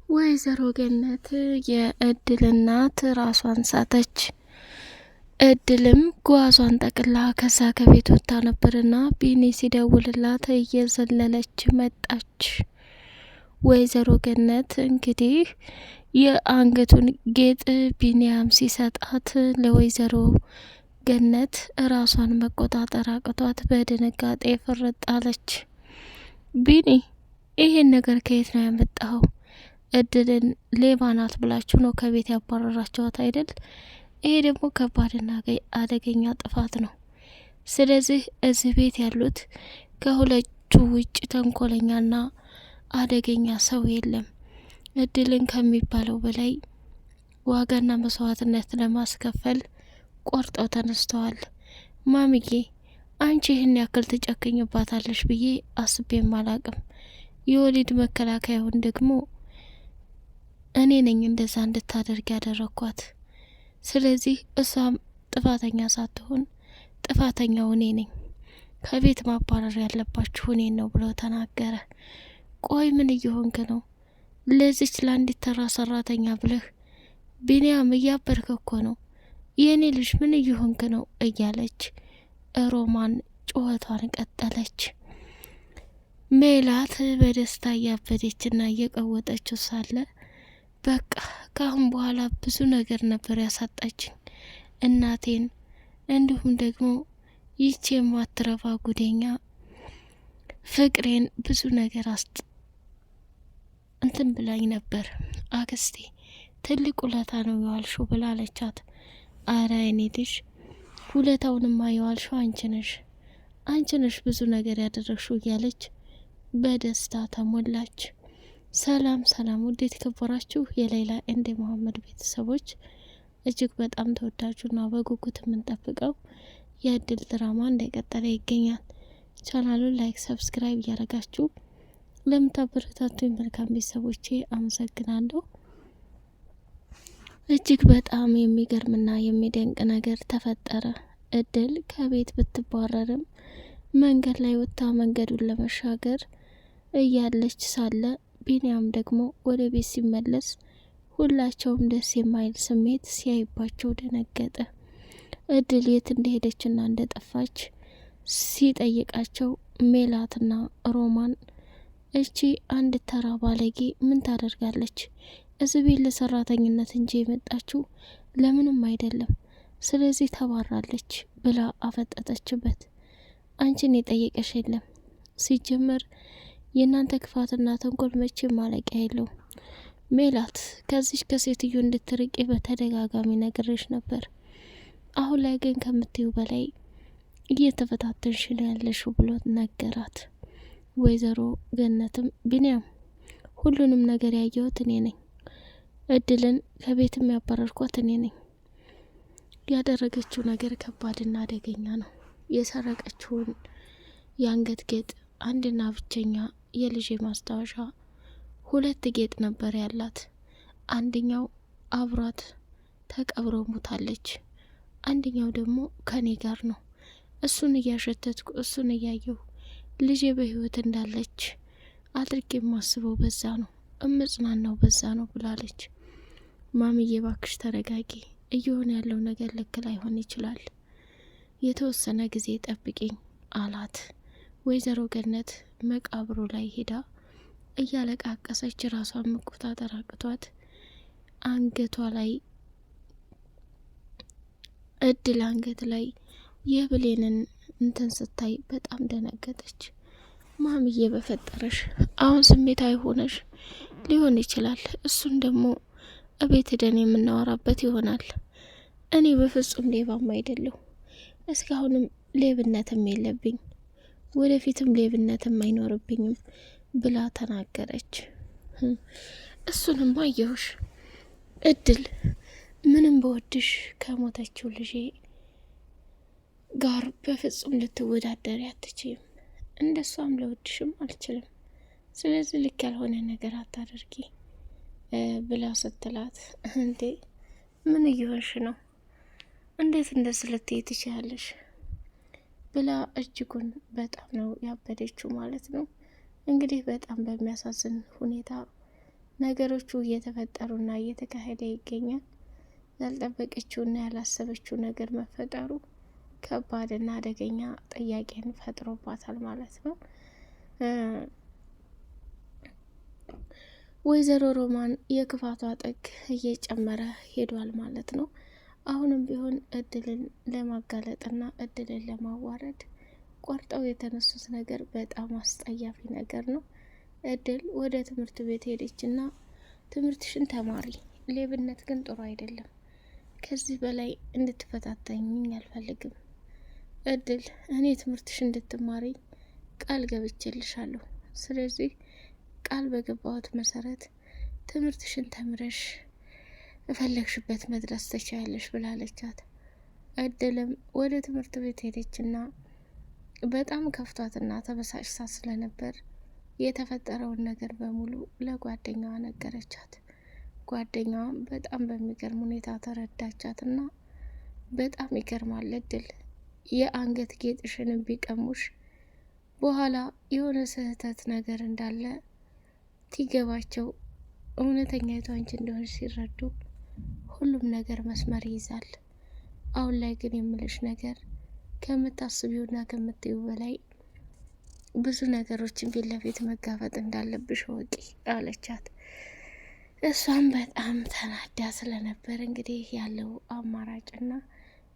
ወይዘሮ ገነት የእድል እናት ራሷን ሳተች። እድልም ጓዟን ጠቅላ ከዛ ከቤት ወጥታ ነበርና ቢኒ ሲደውልላት እየዘለለች መጣች። ወይዘሮ ገነት እንግዲህ የአንገቱን ጌጥ ቢኒያም ሲሰጣት ለወይዘሮ ገነት ራሷን መቆጣጠር አቅቷት በድንጋጤ ፍርጥ አለች። ቢኒ ይሄን ነገር ከየት ነው ያመጣኸው? እድልን ሌባ ናት ብላችሁ ነው ከቤት ያባረራችኋት አይደል? ይሄ ደግሞ ከባድና አደገኛ ጥፋት ነው። ስለዚህ እዚህ ቤት ያሉት ከሁለቱ ውጭ ተንኮለኛና አደገኛ ሰው የለም። እድልን ከሚባለው በላይ ዋጋና መስዋዕትነት ለማስከፈል ቆርጠው ተነስተዋል። ማሚዬ አንቺ ይህን ያክል ትጨክኝባታለሽ ብዬ አስቤም አላቅም። የወሊድ መከላከያውን ደግሞ እኔ ነኝ እንደዛ እንድታደርግ ያደረኳት። ስለዚህ እሷም ጥፋተኛ ሳትሆን ጥፋተኛው እኔ ነኝ። ከቤት ማባረር ያለባችሁ እኔን ነው ብሎ ተናገረ። ቆይ ምን እየሆንክ ነው? ለዚች ለአንዲት ተራ ሰራተኛ ብለህ ቢኒያም እያበርክ እኮ ነው። የእኔ ልጅ ምን እየሆንክ ነው? እያለች ሮማን ጩኸቷን ቀጠለች። ሜላት በደስታ እያበደችና እየቀወጠችው ሳለ በቃ ካሁን በኋላ ብዙ ነገር ነበር ያሳጣችኝ፣ እናቴን፣ እንዲሁም ደግሞ ይቺ የማትረባ ጉደኛ ፍቅሬን ብዙ ነገር እንትን ብላኝ ነበር። አክስቴ ትልቅ ውለታ ነው የዋልሽው ብላ አለቻት። አረ እኔ ልጅ ውለታውንማ የዋልሽው አንቺ ነሽ ብዙ ነገር ያደረግሽው እያለች በደስታ ተሞላች። ሰላም ሰላም፣ ውድ የተከበራችሁ የሌላ ኤንድ መሐመድ ቤተሰቦች፣ እጅግ በጣም ተወዳጁና በጉጉት የምንጠብቀው የእድል ድራማ እንደቀጠለ ይገኛል። ቻናሉን ላይክ፣ ሰብስክራይብ እያደረጋችሁ ለምታበረታቱኝ መልካም ቤተሰቦቼ አመሰግናለሁ። እጅግ በጣም የሚገርምና የሚደንቅ ነገር ተፈጠረ። እድል ከቤት ብትባረርም መንገድ ላይ ወጥታ መንገዱን ለመሻገር እያለች ሳለ ቢኒያም ደግሞ ወደ ቤት ሲመለስ ሁላቸውም ደስ የማይል ስሜት ሲያይባቸው ደነገጠ። እድል የት እንደሄደችና እንደጠፋች ሲጠይቃቸው ሜላትና ሮማን እቺ አንድ ተራ ባለጌ ምን ታደርጋለች? እዚህ ቤት ለሰራተኝነት እንጂ የመጣችው ለምንም አይደለም። ስለዚህ ተባራለች ብላ አፈጠጠችበት። አንቺን የጠየቀሽ የለም። ሲጀመር የእናንተ ክፋትና ተንኮል መቼ ማለቂያ የለውም። ሜላት ከዚች ከሴትዮ እንድትርቂ በተደጋጋሚ ነግሬሽ ነበር። አሁን ላይ ግን ከምትዩ በላይ እየተፈታተንሽ ነው ያለሽው ብሎ ነገራት። ወይዘሮ ገነትም ቢኒያም ሁሉንም ነገር ያየሁት እኔ ነኝ። እድልን ከቤትም ያባረርኳት እኔ ነኝ። ያደረገችው ነገር ከባድና አደገኛ ነው። የሰረቀችውን የአንገት ጌጥ አንድና ብቸኛ የልጅ ማስታወሻ 2 ጌጥ ነበር ያላት። አንደኛው አብሯት ተቀብሮ ሞታለች። አንደኛው ደግሞ ከኔ ጋር ነው። እሱን እያሸተትኩ እሱን እያየሁ ልጄ በህይወት እንዳለች አድርጌ የማስበው በዛ ነው፣ እምጽናናው በዛ ነው ብላለች። ማሚዬ ባክሽ ተረጋጊ፣ እየሆነ ያለው ነገር ልክ ላይሆን ይችላል፣ የተወሰነ ጊዜ ጠብቂኝ አላት። ወይዘሮ ገነት መቃብሩ ላይ ሄዳ እያለቃቀሰች ራሷን መቆጣጠር አቅቷት አንገቷ ላይ እድል አንገት ላይ የብሌንን እንትን ስታይ በጣም ደነገጠች። ማሚዬ በፈጠረሽ አሁን ስሜታዊ ሆነሽ ሊሆን ይችላል፣ እሱን ደግሞ እቤት ሄደን የምናወራበት ይሆናል። እኔ በፍጹም ሌባም አይደለሁ፣ እስካሁንም ሌብነትም የለብኝ፣ ወደፊትም ሌብነትም አይኖርብኝም ብላ ተናገረች። እሱንም አየሁሽ እድል፣ ምንም በወድሽ ከሞተችው ልጄ ጋር በፍጹም ልትወዳደሪ አትችይም፣ እንደሷም ለወድሽም አልችልም። ስለዚህ ልክ ያልሆነ ነገር አታደርጊ ብላ ስትላት፣ እንዴ ምን እየሆንሽ ነው? እንዴት እንደዚህ ልትይ ትችያለሽ? ብላ እጅጉን በጣም ነው ያበደችው ማለት ነው። እንግዲህ በጣም በሚያሳዝን ሁኔታ ነገሮቹ እየተፈጠሩና እየተካሄደ ይገኛል። ያልጠበቀችውና ያላሰበችው ነገር መፈጠሩ ከባድና አደገኛ ጥያቄን ፈጥሮባታል ማለት ነው። ወይዘሮ ሮማን የክፋቷ ጥግ እየጨመረ ሄዷል ማለት ነው። አሁንም ቢሆን እድልን ለማጋለጥና እድልን ለማዋረድ ቆርጠው የተነሱት ነገር በጣም አስጠያፊ ነገር ነው። እድል ወደ ትምህርት ቤት ሄደችና ትምህርትሽን ተማሪ፣ ሌብነት ግን ጥሩ አይደለም፣ ከዚህ በላይ እንድትፈታተኝኝ አልፈልግም። እድል እኔ ትምህርትሽ እንድትማሪ ቃል ገብቼልሻለሁ። ስለዚህ ቃል በገባሁት መሰረት ትምህርትሽን ተምረሽ እፈለግሽበት መድረስ ትችያለሽ ብላለቻት። እድልም ወደ ትምህርት ቤት ሄደችና በጣም ከፍቷትና ተበሳጭታ ስለነበር የተፈጠረውን ነገር በሙሉ ለጓደኛዋ ነገረቻት። ጓደኛዋም በጣም በሚገርም ሁኔታ ተረዳቻትና በጣም ይገርማል እድል የአንገት ጌጥሽን ቢቀሙሽ በኋላ የሆነ ስህተት ነገር እንዳለ ሲገባቸው እውነተኛይቱ አንቺ እንደሆነ ሲረዱ ሁሉም ነገር መስመር ይይዛል። አሁን ላይ ግን የምልሽ ነገር ከምታስቢውና ከምትዩ በላይ ብዙ ነገሮችን ፊት ለፊት መጋፈጥ እንዳለብሽ ወቂ አለቻት። እሷም በጣም ተናዳ ስለነበር እንግዲህ ያለው አማራጭና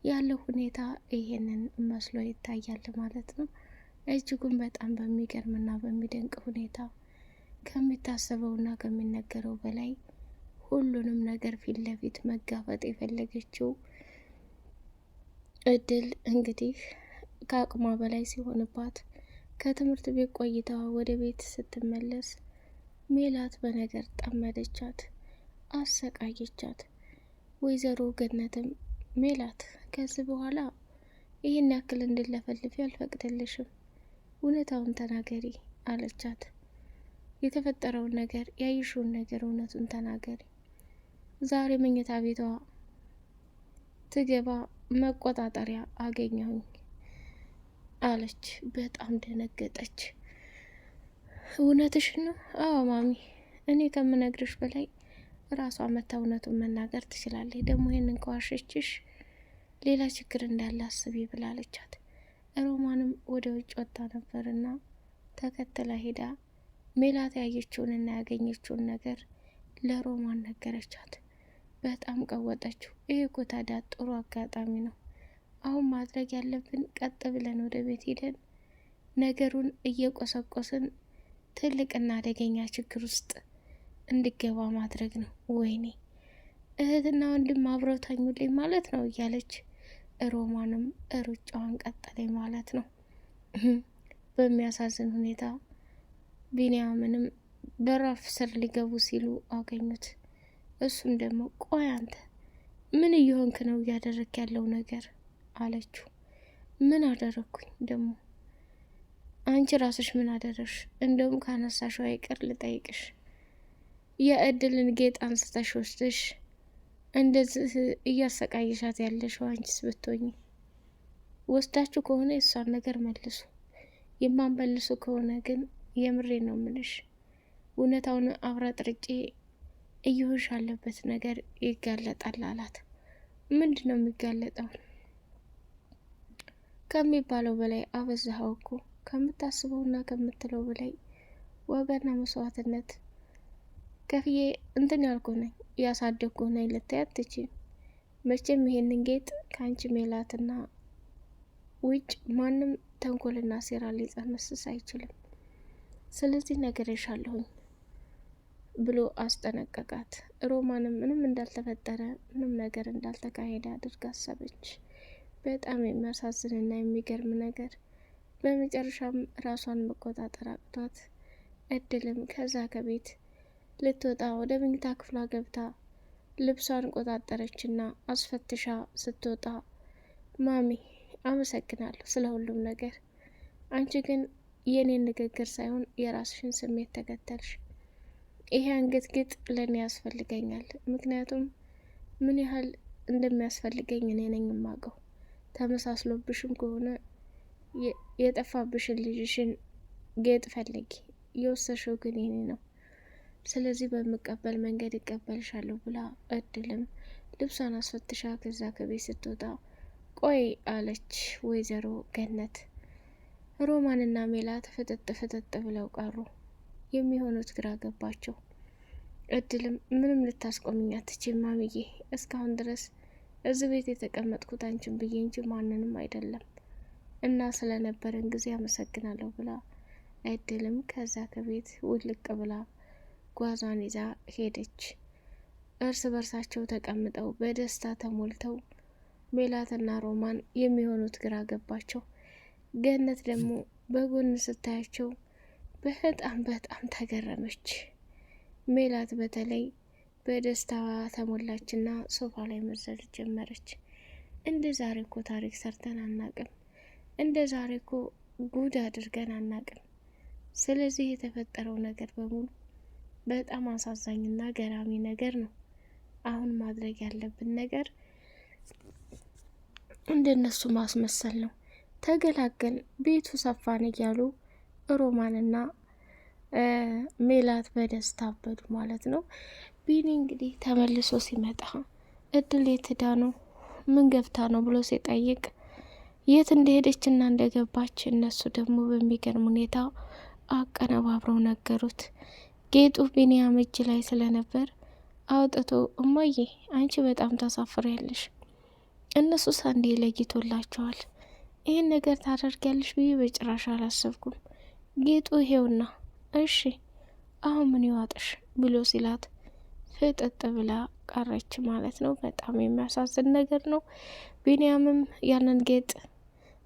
ያለው ሁኔታ ይሄንን መስሎ ይታያል ማለት ነው። እጅጉን በጣም በሚገርምና በሚደንቅ ሁኔታ ከሚታሰበውና ከሚነገረው በላይ ሁሉንም ነገር ፊት ለፊት መጋፈጥ የፈለገችው እድል እንግዲህ ከአቅሟ በላይ ሲሆንባት ከትምህርት ቤት ቆይታ ወደ ቤት ስትመለስ ሜላት በነገር ጠመደቻት፣ አሰቃየቻት። ወይዘሮ ገነትም ሜላት ከዚህ በኋላ ይህን ያክል እንድለፈልፊ አልፈቅድልሽም፣ እውነታውን ተናገሪ አለቻት። የተፈጠረውን ነገር ያይሽውን ነገር እውነቱን ተናገሪ። ዛሬ መኝታ ቤቷ ትገባ መቆጣጠሪያ አገኘሁኝ አለች። በጣም ደነገጠች። እውነትሽ ነው? አዎ ማሚ፣ እኔ ከምነግርሽ በላይ ራሷ መታ እውነቱን መናገር ትችላለች። ደግሞ ይህንን ከዋሸችሽ ሌላ ችግር እንዳለ አስቢ ብላለቻት። ሮማንም ወደ ውጭ ወጣ ነበርና ተከትላ ሄዳ ሜላት ያየችውንና ያገኘችውን ነገር ለሮማን ነገረቻት። በጣም ቀወጠችው። ይህ እኮ ታዲያ ጥሩ አጋጣሚ ነው። አሁን ማድረግ ያለብን ቀጥ ብለን ወደ ቤት ሄደን ነገሩን እየቆሰቆስን ትልቅና አደገኛ ችግር ውስጥ እንድገባ ማድረግ ነው። ወይኔ እህትና ወንድም አብረው ታኙልኝ ማለት ነው እያለች ሮማንም ሩጫዋን ቀጠለኝ ማለት ነው። በሚያሳዝን ሁኔታ ቢንያምንም በራፍ ስር ሊገቡ ሲሉ አገኙት። እሱም ደግሞ ቆይ አንተ ምን እየሆንክ ነው እያደረክ ያለው ነገር አለችው። ምን አደረግኩኝ ደግሞ? አንቺ ራስሽ ምን አደረግሽ? እንደውም ካነሳሽው አይቀር ልጠይቅሽ፣ የእድልን ጌጥ አንስተሽ ወስደሽ እንደዚህ እያሰቃየሻት ያለሽው አንቺስ ብትሆኚ? ወስዳችሁ ከሆነ የእሷን ነገር መልሱ፣ የማንበልሱ ከሆነ ግን የምሬ ነው ምልሽ እውነታውን አብራጥርጬ እየሆንሽ ያለበት ነገር ይጋለጣል አላት። ምንድን ነው የሚጋለጠው? ከሚባለው በላይ አበዛኸው እኮ፣ ከምታስበውና ከምትለው በላይ ዋጋና መስዋዕትነት ከፍዬ እንትን ያልኩ ነኝ፣ ያሳደግኩ ነኝ ልታይ አትችይም። መቼም ይሄንን ጌጥ ከአንቺ ሜላትና ውጭ ማንም ተንኮልና ሴራ ሊጸነስስ አይችልም። ስለዚህ ነግሬሻለሁኝ ብሎ አስጠነቀቃት። ሮማንም ምንም እንዳልተፈጠረ ምንም ነገር እንዳልተካሄደ አድርጋ አሰበች። በጣም የሚያሳዝንና የሚገርም ነገር። በመጨረሻም ራሷን መቆጣጠር አቅቷት እድልም ከዛ ከቤት ልትወጣ ወደ መኝታ ክፍሏ ገብታ ልብሷን ቆጣጠረችና አስፈትሻ ስትወጣ ማሚ አመሰግናለሁ ስለ ሁሉም ነገር፣ አንቺ ግን የኔን ንግግር ሳይሆን የራስሽን ስሜት ተከተልሽ። ይሄ አንገት ጌጥ ለእኔ ያስፈልገኛል፣ ምክንያቱም ምን ያህል እንደሚያስፈልገኝ እኔ ነኝ የማውቀው። ተመሳስሎብሽም ከሆነ የጠፋብሽን ልጅሽን ጌጥ ፈልጊ፣ የወሰድሽው ግን የኔ ነው። ስለዚህ በምቀበል መንገድ እቀበልሻለሁ ብላ እድልም ልብሷን አስፈትሻ ከዛ ከቤት ስትወጣ ቆይ አለች ወይዘሮ ገነት። ሮማንና ሜላት ፍጥጥ ብለው ቀሩ። የሚሆኑት ግራ ገባቸው። እድልም ምንም ልታስቆምኝ አትችይም ማሚዬ፣ እስካሁን ድረስ እዚህ ቤት የተቀመጥኩት አንቺን ብዬ እንጂ ማንንም አይደለም እና ስለነበረን ጊዜ አመሰግናለሁ ብላ እድልም ከዛ ከቤት ውልቅ ብላ ጓዟን ይዛ ሄደች። እርስ በርሳቸው ተቀምጠው በደስታ ተሞልተው ሜላትና ሮማን የሚሆኑት ግራ ገባቸው። ገነት ደግሞ በጎን ስታያቸው በጣም ተገረመች። ሜላት በተለይ በደስታ ተሞላችና ሶፋ ላይ መዘል ጀመረች። እንደ ዛሬ እኮ ታሪክ ሰርተን አናቅም፣ እንደ ዛሬ እኮ ጉድ አድርገን አናቅም። ስለዚህ የተፈጠረው ነገር በሙሉ በጣም አሳዛኝና ገራሚ ነገር ነው። አሁን ማድረግ ያለብን ነገር እንደነሱ ማስመሰል ነው። ተገላገል፣ ቤቱ ሰፋን እያሉ ሮማንና ሜላት በደስታ አበዱ ማለት ነው። ቢኒ እንግዲህ ተመልሶ ሲመጣ እድል የት ሄዳ ነው ምን ገብታ ነው ብሎ ሲጠይቅ የት እንደሄደችና እንደገባች እነሱ ደግሞ በሚገርም ሁኔታ አቀነባብረው ነገሩት። ጌጡ ቢኒያም እጅ ላይ ስለነበር አውጥቶ እማዬ አንቺ በጣም ታሳፍሪያለሽ፣ እነሱ ሳንዴ ለይቶላቸዋል። ይህን ነገር ታደርጊያለሽ ብዬ በጭራሽ አላሰብኩም። ጌጡ ይሄውና፣ እሺ አሁን ምን ይዋጥሽ ብሎ ሲላት ፍጥጥ ብላ ቀረች ማለት ነው። በጣም የሚያሳዝን ነገር ነው። ቢኒያምም ያንን ጌጥ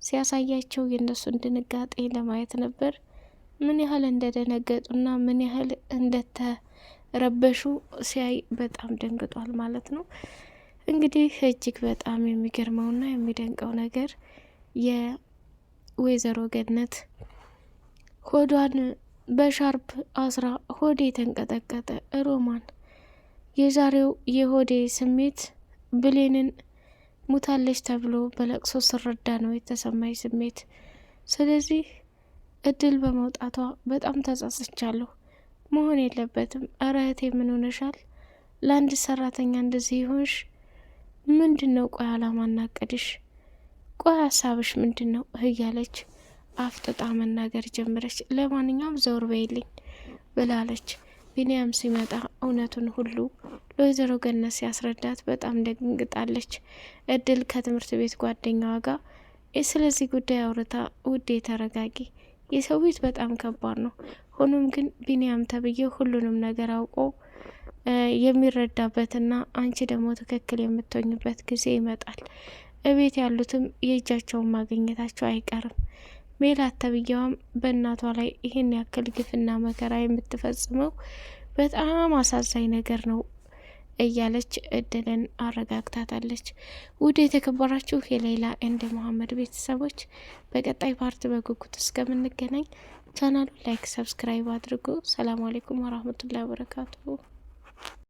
ሲያሳያቸው የእነሱን ድንጋጤ ለማየት ነበር። ምን ያህል እንደደነገጡና ምን ያህል እንደተረበሹ ሲያይ በጣም ደንግጧል ማለት ነው። እንግዲህ እጅግ በጣም የሚገርመውና የሚደንቀው ነገር የወይዘሮ ገነት ሆዷን በሻርፕ አስራ ሆዴ ተንቀጠቀጠ። ሮማን የዛሬው የሆዴ ስሜት ብሌንን ሙታለች ተብሎ በለቅሶ ስረዳ ነው የተሰማኝ ስሜት። ስለዚህ እድል በመውጣቷ በጣም ተጸጽቻለሁ። መሆን የለበትም። እረ እህቴ ምን ሆነሻል? ለአንድ ሰራተኛ እንደዚህ ይሆንሽ? ምንድን ነው ቆይ አላማና እቅድሽ? ቆይ ሀሳብሽ ምንድን ነው? እያለች አፍጥጣ መናገር ጀመረች። ለማንኛውም ዘውር በይልኝ ብላለች። ቢኒያም ሲመጣ እውነቱን ሁሉ ለወይዘሮ ገነት ሲያስረዳት በጣም ደንግጣለች። እድል ከትምህርት ቤት ጓደኛዋ ጋር ስለዚህ ጉዳይ አውርታ ውዴ ተረጋጊ፣ የሰው ቤት በጣም ከባድ ነው። ሆኖም ግን ቢኒያም ተብዬው ሁሉንም ነገር አውቆ የሚረዳበትና አንቺ ደግሞ ትክክል የምትሆኝበት ጊዜ ይመጣል። እቤት ያሉትም የእጃቸውን ማግኘታቸው አይቀርም። ሜላት ተብዬዋም በእናቷ ላይ ይህን ያክል ግፍና መከራ የምትፈጽመው በጣም አሳዛኝ ነገር ነው እያለች እድልን አረጋግታታለች። ውድ የተከበራችሁ የሌላ ኤንድ መሐመድ ቤተሰቦች በቀጣይ ፓርት በጉጉት እስከምንገናኝ ቻናሉ ላይክ፣ ሰብስክራይብ አድርጉ። ሰላም አሌይኩም ወራህመቱላሂ ወበረካቱሁ።